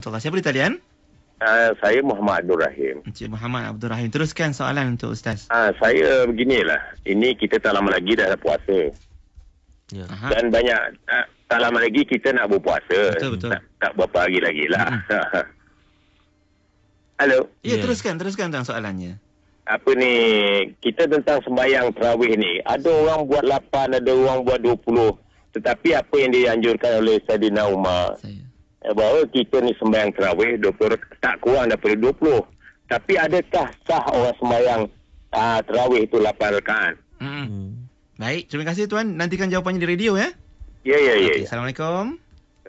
Siapa di talian? Saya Muhammad Abdul Rahim. Encik Muhammad Abdul Rahim. Teruskan soalan untuk Ustaz. Saya beginilah. Ini kita tak lama lagi dah puasa. Ya. Dan banyak tak lama lagi kita nak berpuasa. Betul. Tak berapa hari lagi lah. Halo. Ya, teruskan tentang soalannya. Apa ni, kita tentang sembahyang tarawih ni. Ada orang buat 8, ada orang buat 20. Tetapi apa yang dianjurkan oleh Saidina Umar, bahawa kita ni sembahyang tarawih 20, tak kurang daripada 20. Tapi adakah sah orang sembahyang tarawih itu 8 rakaat? Baik, terima kasih tuan. Nantikan jawapannya di radio ya. Ya. Okay, Assalamualaikum.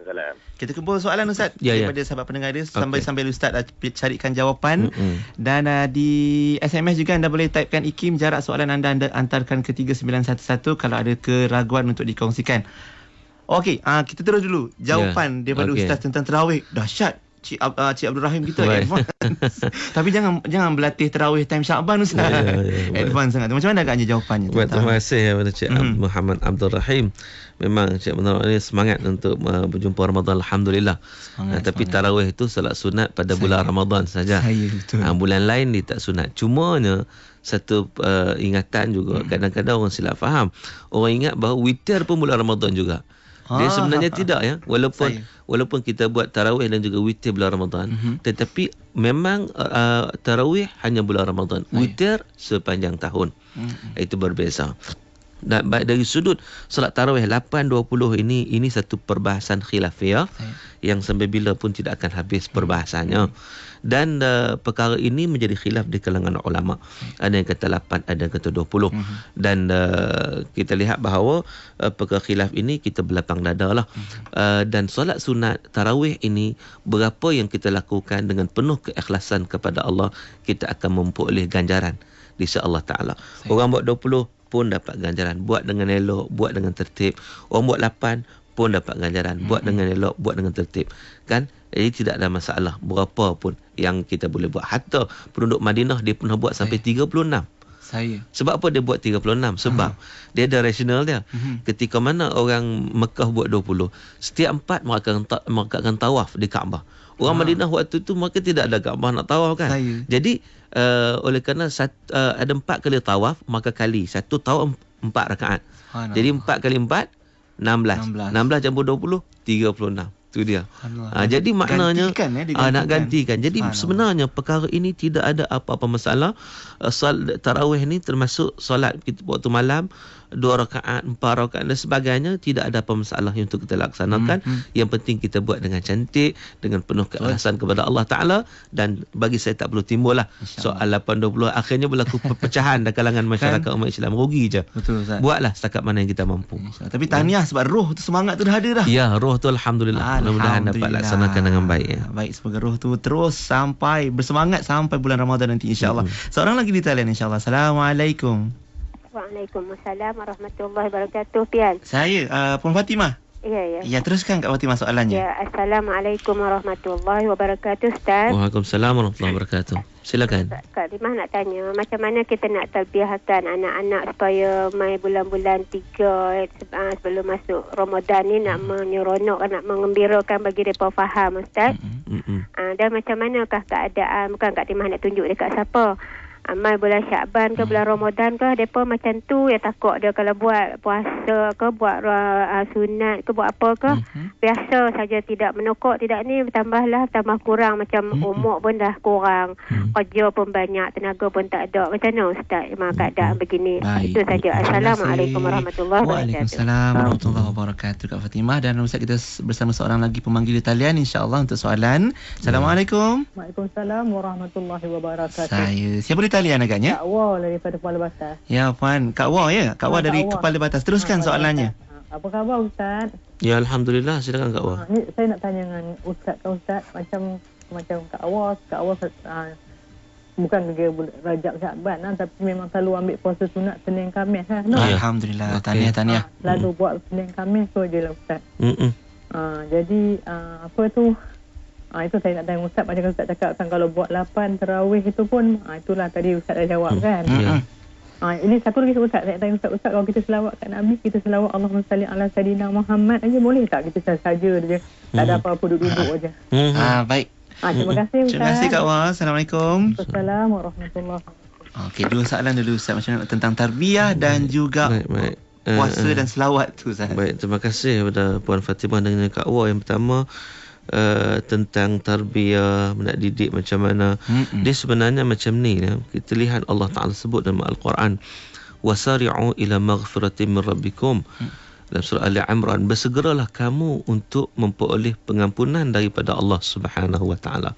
Salam. Kita kumpul soalan Ustaz daripada sahabat pendengar dia sambil Ustaz carikan jawapan. Dan di SMS juga anda boleh typekan IKIM jarak soalan anda antarkan ke 3911 kalau ada keraguan untuk dikongsikan. Okey, kita terus dulu jawapan daripada Ustaz tentang tarawih. Dahsyat. Cik Abdul Rahim kita advance. Tapi jangan berlatih tarawih time Syaban Ustaz. Advance sangat. Macam mana agaknya jawapannya? Terima kasih kepada Cik Muhammad Abdul Rahim. Memang Cik Abdul Rahim semangat untuk berjumpa Ramadan, alhamdulillah. Tapi tarawih itu solat sunat pada bulan Ramadan saja. Bulan lain dia tak sunat. Cumanya satu ingatan juga, kadang-kadang orang silap faham. Orang ingat bahawa witir pun bulan Ramadan juga. Dia sebenarnya tidak ya, walaupun kita buat tarawih dan juga witir bulan Ramadan, tetapi memang tarawih hanya bulan Ramadan, witir sepanjang tahun. Itu berbeza. Dan baik dari sudut solat tarawih 8-20 ini satu perbahasan khilafiyah yang sampai bila pun tidak akan habis perbahasannya. Dan perkara ini menjadi khilaf di kalangan ulama. Ada yang kata 8, ada yang kata 20. Dan kita lihat bahawa perkara khilaf ini kita berlapang dada lah. Dan solat sunat tarawih ini, berapa yang kita lakukan dengan penuh keikhlasan kepada Allah, kita akan memperoleh ganjaran di sisi Allah Ta'ala. Orang buat 20 pun dapat ganjaran, buat dengan elok, buat dengan tertib. Orang buat 8 pun dapat ganjaran, buat dengan elok, buat dengan tertib. Kan? Jadi tidak ada masalah berapa pun yang kita boleh buat. Hatta penduduk Madinah dia pernah buat sampai 36. Sebab apa dia buat 36? Sebab dia ada rasional dia. Ketika mana orang Mekah buat 20, setiap 4 mereka akan tawaf di Kaabah. Orang Madinah waktu itu mereka tidak ada Kaabah nak tawaf kan. Jadi oleh kerana ada 4 kali tawaf, maka kali satu tawaf 4 rakaat. Jadi 4 kali 4 16 campur 20 36. Itu dia. Jadi maknanya nak gantikan. Jadi sebenarnya perkara ini tidak ada apa-apa masalah. Solat tarawih ni termasuk solat kita waktu malam 2 rakaat, 4 rakaat dan sebagainya, tidak ada apa masalah untuk kita laksanakan. Yang penting kita buat dengan cantik, dengan penuh keikhlasan kepada Allah Ta'ala. Dan bagi saya tak perlu timbul lah soal 8-20 akhirnya berlaku perpecahan dalam kalangan masyarakat umat Islam. Rugi je. Buatlah setakat mana yang kita mampu. Tapi tahniah sebab roh tu, semangat tu dah ada dah. Ya, roh tu alhamdulillah. Mudah-mudahan dapat laksanakan dengan baik ya. Baik, semoga roh tu terus sampai bersemangat sampai bulan Ramadan nanti insya-Allah. Seorang lagi di talian insya-Allah. Assalamualaikum. Waalaikumsalam warahmatullahi wabarakatuh. Pian. Saya Puan Fatimah. Ya. Ya, teruskan Kak Fatimah soalannya. Ya, Assalamualaikum warahmatullahi wabarakatuh Ustaz. Waalaikumsalam warahmatullahi wabarakatuh. Silakan. Kak Rimah nak tanya, macam mana kita nak talbiyahkan anak-anak supaya mai bulan-bulan 3 sebelum masuk Ramadan ni nak menyeronokkan, nak mengembirakan bagi mereka faham Ustaz. Dan macam manakah keadaan, bukan Kak Rimah nak tunjuk dekat siapa, amal bulan Syaban ke bulan Ramadan ke, mereka macam tu ya, takut dia kalau buat puasa ke, buat sunat ke, buat apa ke, biasa saja tidak menokok, tidak ni tambah kurang, macam umur pun dah kurang, kerja pun banyak, tenaga pun tak ada. Macam mana Ustaz keadaan begini? Itu saja. Assalamualaikum warahmatullahi wabarakatuh. Waalaikumsalam warahmatullahi wabarakatuh Kak Fatimah. Dan Ustaz, kita bersama seorang lagi pemanggil talian insya-Allah untuk soalan. Assalamualaikum. Waalaikumsalam warahmatullahi wabarakatuh. Siapa di talian agaknya? Kak Wah daripada Kepala Batas. Ya Puan, Kak Wah ya? Kak Wah dari Kepala Batas. Teruskan soalannya. Apa khabar Ustaz? Ya, alhamdulillah. Silakan Kak Wah. Ni saya nak tanya dengan Ustaz macam Kak Wah bukan kerja Rajab Syaban tapi memang selalu ambil puasa sunat Senin Khamis Alhamdulillah. Tahniah. Lalu buat Senin Khamis tu je lah Ustaz. Jadi apa tu? Itu saya nak tanya Ustaz, macam Ustaz cakap kan kalau buat 8 tarawih itu pun itulah tadi Ustaz dah jawab kan. Ini satu lagi Ustaz, saya tanya Ustaz, kalau kita selawat kat Nabi, kita selawat Allahumma salli ala Sayyidina Muhammad aja, boleh tak? Kita saja je, tak ada apa-apa, duduk-duduk aja. Baik. Terima kasih Ustaz. Terima kasih Kak Wah. Assalamualaikum. Assalamualaikum warahmatullahi wabarakatuh. Okey, dua soalan dulu Ustaz, macam mana tentang tarbiyah dan juga puasa dan selawat tu Ustaz. Baik, terima kasih kepada Puan Fatimah dengan Kak Wah. Yang pertama, tentang tarbiyah, nak didik macam mana. Dia sebenarnya macam ni ya. Kita lihat Allah Ta'ala sebut dalam Al-Quran, wasari'u ila maghfiratin min rabbikum. Dalam surah Ali Imran, bersegeralah kamu untuk memperoleh pengampunan daripada Allah Subhanahu Wa Ta'ala.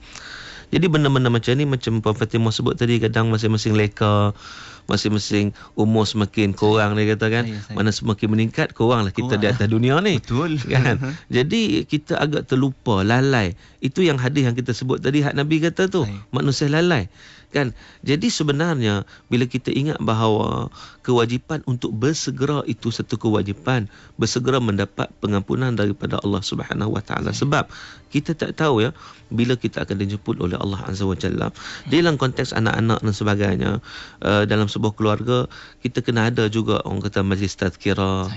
Jadi benda-benda macam ni, macam Puan Fatimah sebut tadi, kadang masing-masing leka, masing-masing umur semakin kurang, dia kata kan. Mana semakin meningkat, kuranglah kita di atas dunia ni. Betul kan. Jadi kita agak terlupa, lalai. Itu yang hadis yang kita sebut tadi, hak Nabi kata tu, manusia lalai kan. Jadi sebenarnya bila kita ingat bahawa kewajipan untuk bersegera itu satu kewajipan, bersegera mendapat pengampunan daripada Allah Subhanahu Wa Taala. Sebab kita tak tahu ya bila kita akan dijemput oleh Allah Azza wa Jalla. Dalam konteks anak-anak dan sebagainya, dalam sebuah keluarga kita kena ada juga orang kata majlis tazkirah.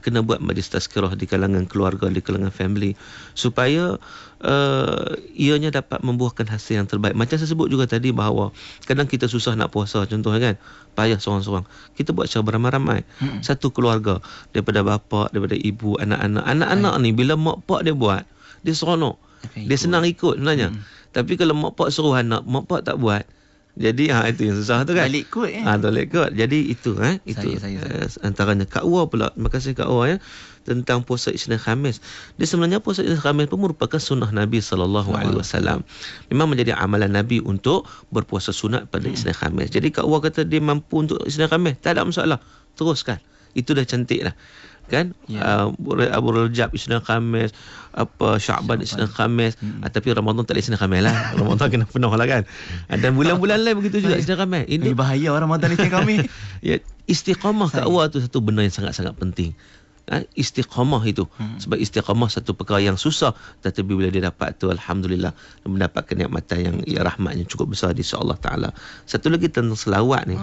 Kena buat majlis tazkirah di kalangan keluarga, di kalangan family, supaya ianya dapat membuahkan hasil yang terbaik. Macam saya sebut juga tadi bahawa kadang kita susah nak puasa, contohnya kan, payah seorang-seorang. Kita buat secara beramai-ramai. Satu keluarga, daripada bapa, daripada ibu, anak-anak. Anak-anak ni bila mak pak dia buat, dia seronok. Dia senang ikut sebenarnya. Tapi kalau mak pak suruh anak, mak pak tak buat, jadi itu yang susah tu kan. Balik kot balik kot. Jadi itu itu antaranya. Kak Wah pula, terima kasih Kak Wah ya, tentang puasa Isnin Khamis. Dia sebenarnya puasa Isnin Khamis pun merupakan sunnah Nabi SAW. Memang menjadi amalan Nabi untuk berpuasa sunat pada Isnin Khamis. Jadi Kak Wah kata dia mampu untuk Isnin Khamis, tak ada masalah, teruskan. Itu dah cantik lah kan. Abu Rajab Isnin Khamis, Sya'ban Isnin Khamis, tapi Ramadan tak boleh Isnin Khamis lah. Ramadan kena penuh lah kan. Dan bulan-bulan lain begitu juga Isnin Khamis. Ini bahaya Ramadan Isnin Khamis. Istiqamah Kak Wah tu satu benda yang sangat-sangat penting. Istiqamah itu, sebab istiqamah satu perkara yang susah, tetapi bila dia dapat tu, alhamdulillah, mendapatkan nikmatan yang rahmatnya cukup besar di Allah Ta'ala. Satu lagi tentang selawat ni.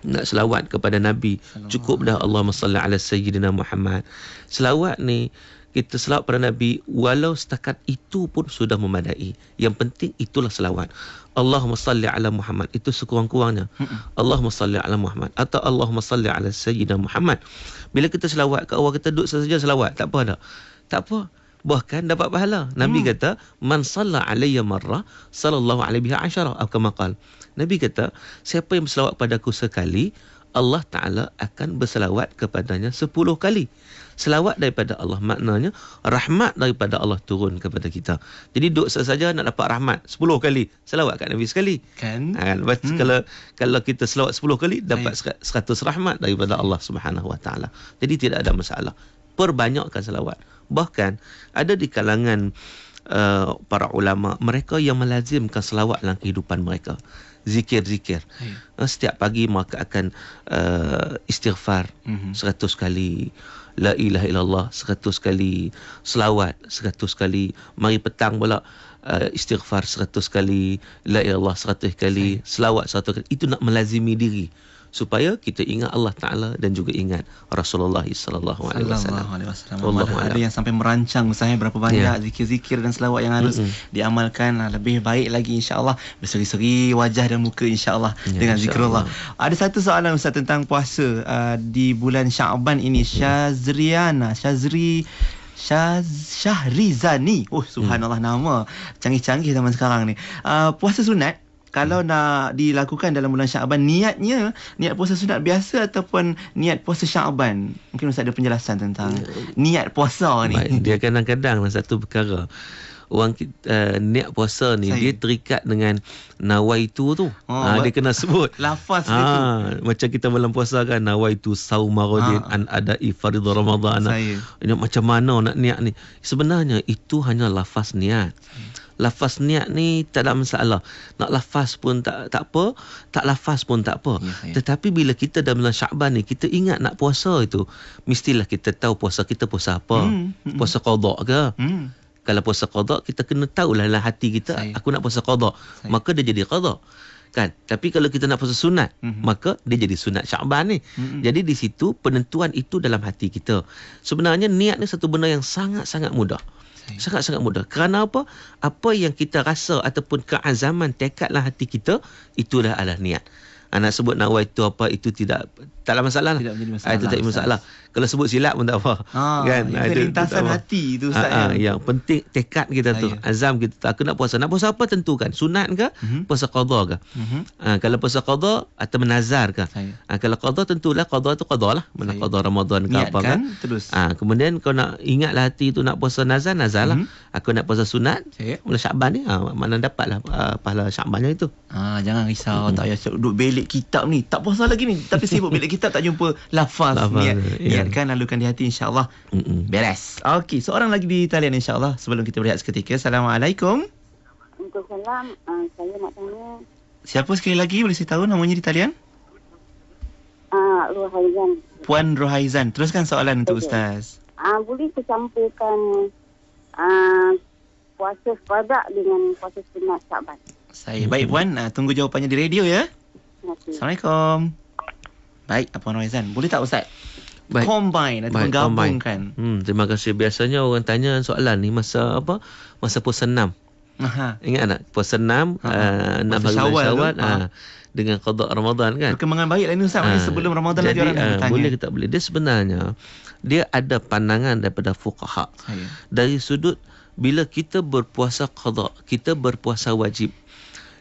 Nak selawat kepada Nabi, cukup dah Allahumma salli ala Sayyidina Muhammad. Selawat ni, kita selawat pada Nabi, walau setakat itu pun sudah memadai. Yang penting itulah selawat. Allahumma salli ala Muhammad, itu sekurang-kurangnya. Allahumma salli ala Muhammad, atau Allahumma salli ala Sayyidina Muhammad. Bila kita selawat, kat awal kita duduk saja selawat, tak apa dah. Tak apa, bahkan dapat pahala. Nabi kata, man salla alayya marrah, sallallahu alaihi asyara, atau kama qala. Nabi kata, siapa yang berselawat padaku sekali, Allah Ta'ala akan berselawat kepadanya 10 kali. Selawat daripada Allah maknanya rahmat daripada Allah turun kepada kita. Jadi duduk saja nak dapat rahmat 10 kali, selawat kat Nabi sekali. Kan? Kalau kita selawat 10 kali, dapat 100 rahmat daripada Allah Subhanahu Wa Ta'ala. Jadi tidak ada masalah. Perbanyakkan selawat. Bahkan ada di kalangan para ulama, mereka yang melazimkan selawat dalam kehidupan mereka. Zikir-zikir. Setiap pagi mereka akan istighfar 100 kali, la ilaha illallah 100 kali, selawat 100 kali. Mari petang pula istighfar 100 kali, la ilaha illallah 100 kali, selawat 100 kali. Itu nak melazimi diri supaya kita ingat Allah Ta'ala dan juga ingat Rasulullah sallallahu alaihi wasallam. Ada yang sampai merancang misalnya berapa banyak zikir-zikir dan selawat yang harus diamalkan. Lebih baik lagi insya-Allah, berseri-seri wajah dan muka insya-Allah dengan zikrullah. Ada satu soalan Ustaz tentang puasa di bulan Sya'ban ini. Syahrizani. Subhanallah, nama canggih-canggih zaman sekarang ni. Puasa sunat kalau nak dilakukan dalam bulan Sya'ban, niat puasa sunat biasa ataupun niat puasa Sya'ban? Mungkin Ustaz ada penjelasan tentang niat puasa ni. Baik, dia kadang-kadang satu perkara. Orang niat puasa ni dia terikat dengan nawaitu tu. Dia kena sebut lafaz itu. Macam kita malam puasa kan, nawaitu saumaradin an adai fardhu Ramadan. Ini macam mana nak niat ni? Sebenarnya itu hanya lafaz niat. Lafaz niat ni tak ada masalah. Nak lafaz pun tak apa, tak lafaz pun tak apa. Tetapi bila kita dalam bulan Sya'ban ni, kita ingat nak puasa itu, mestilah kita tahu puasa kita puasa apa. Puasa qada ke? Kalau puasa qada, kita kena tahulah dalam hati kita, aku nak puasa qada. Maka dia jadi qada. kan. Tapi kalau kita nak puasa sunat, maka dia jadi sunat Syaban ni. Jadi di situ penentuan itu dalam hati kita. Sebenarnya niat ni satu benda yang sangat-sangat mudah. Sangat-sangat mudah. Kerana apa? Apa yang kita rasa ataupun keazaman tekadlah hati kita, itulah adalah niat. Nak sebut nawa itu apa, itu taklah masalah. Tidak menjadi masalah. Itu tak jadi masalah. Kalau sebut silap pun tak apa. Kan? Yang lintasan hati itu Ustaz. Yang penting tekad kita tu, azam kita tu. Aku nak puasa. Nak puasa apa tentukan? Sunat ke? Puasa qada ke? Kalau puasa qada atau menazar ke? Kalau qada tentulah qada tu qada lah. Mana qada Ramadan ke apa kan? Terus. Kemudian kau nak ingatlah hati tu nak puasa nazar lah. Aku nak puasa sunat. Mula Syaban ni mana dapatlah pahala Syabannya itu. Jangan risau, tak payah duduk belik kitab ni. Tak puasa lagi ni, tapi sibuk belik kitab tak jumpa lafaz niatkan, lalukan di hati, insya-Allah beres. Okey, seorang lagi di talian insya-Allah sebelum kita berehat seketika. Assalamualaikum. Waalaikumsalam. Saya nak tanya. Siapa sekali lagi boleh saya tahu namanya di talian? Rohaizan. Puan Rohaizan. Teruskan soalan untuk Ustaz. Boleh kecampurkan puasa qada dengan puasa sunat Syaban? Saya baik Puan, tunggu jawapannya di radio ya. Assalamualaikum. Baik, Puan Rohaizan. Boleh tak Ustaz? Baik. Combine atau menggabungkan. Terima kasih. Biasanya orang tanya soalan ni masa apa? Masa puasa 6. Ingat tak? Puasa 6, 6 hari Syawal dengan qada Ramadan kan. Perkembangan baik lah ini Ustaz. Sebelum Ramadan lagi orang nak tanya. Boleh ke tak boleh? Dia sebenarnya dia ada pandangan daripada fuqaha. Dari sudut bila kita berpuasa qada, kita berpuasa wajib.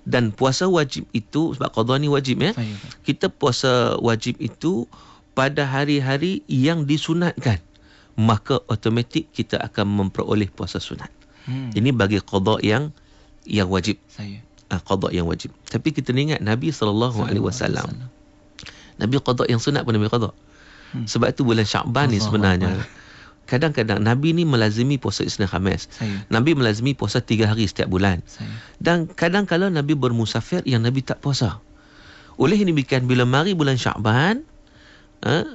Dan puasa wajib itu, sebab qada ni wajib ya. Kita puasa wajib itu pada hari-hari yang disunatkan, maka automatik kita akan memperoleh puasa sunat. Ini bagi qada yang wajib. Qada yang wajib. Tapi kita ingat Nabi SAW, Nabi qada yang sunat pun Nabi qada. Sebab itu bulan Syaban ni sebenarnya kadang-kadang Nabi ni melazimi puasa Isnin Khamis. Nabi melazimi puasa 3 hari setiap bulan. Dan kadang-kadang Nabi bermusafir yang Nabi tak puasa. Oleh ini demikian bila mari bulan Syaban,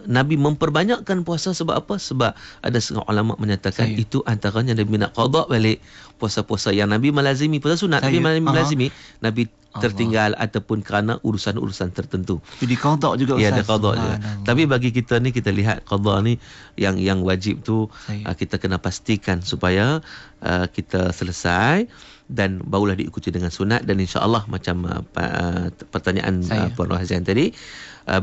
Nabi memperbanyakkan puasa sebab apa? Sebab ada setengah ulama menyatakan itu antaranya Nabi nak qada balik puasa-puasa yang Nabi melazimi puasa sunat. Nabi melazimi, Nabi tertinggal ataupun kerana urusan-urusan tertentu. Jadi qada juga Ustaz. Ya, ada qada juga. Tapi bagi kita ni, kita lihat qada ni yang wajib tu kita kena pastikan supaya kita selesai dan barulah diikuti dengan sunat. Dan insya-Allah macam pertanyaan Puan Rohaizan tadi,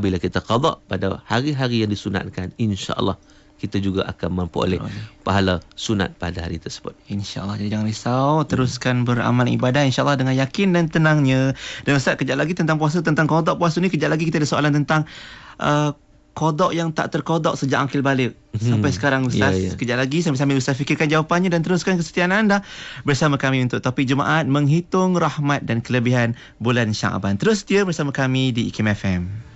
bila kita qada pada hari-hari yang disunatkan, insya-Allah kita juga akan memperoleh pahala sunat pada hari tersebut. InsyaAllah. Jadi jangan risau, teruskan beramal ibadah insyaAllah dengan yakin dan tenangnya. Dan Ustaz, kejap lagi tentang puasa, tentang qada puasa ni, kejap lagi kita ada soalan tentang qada yang tak terqada sejak akil balik. Sampai sekarang Ustaz. Kejap lagi sambil Ustaz fikirkan jawapannya dan teruskan kesetiaan anda bersama kami untuk topik Jumaat, menghitung rahmat dan kelebihan bulan Syaban. Terus setia bersama kami di IKIM FM.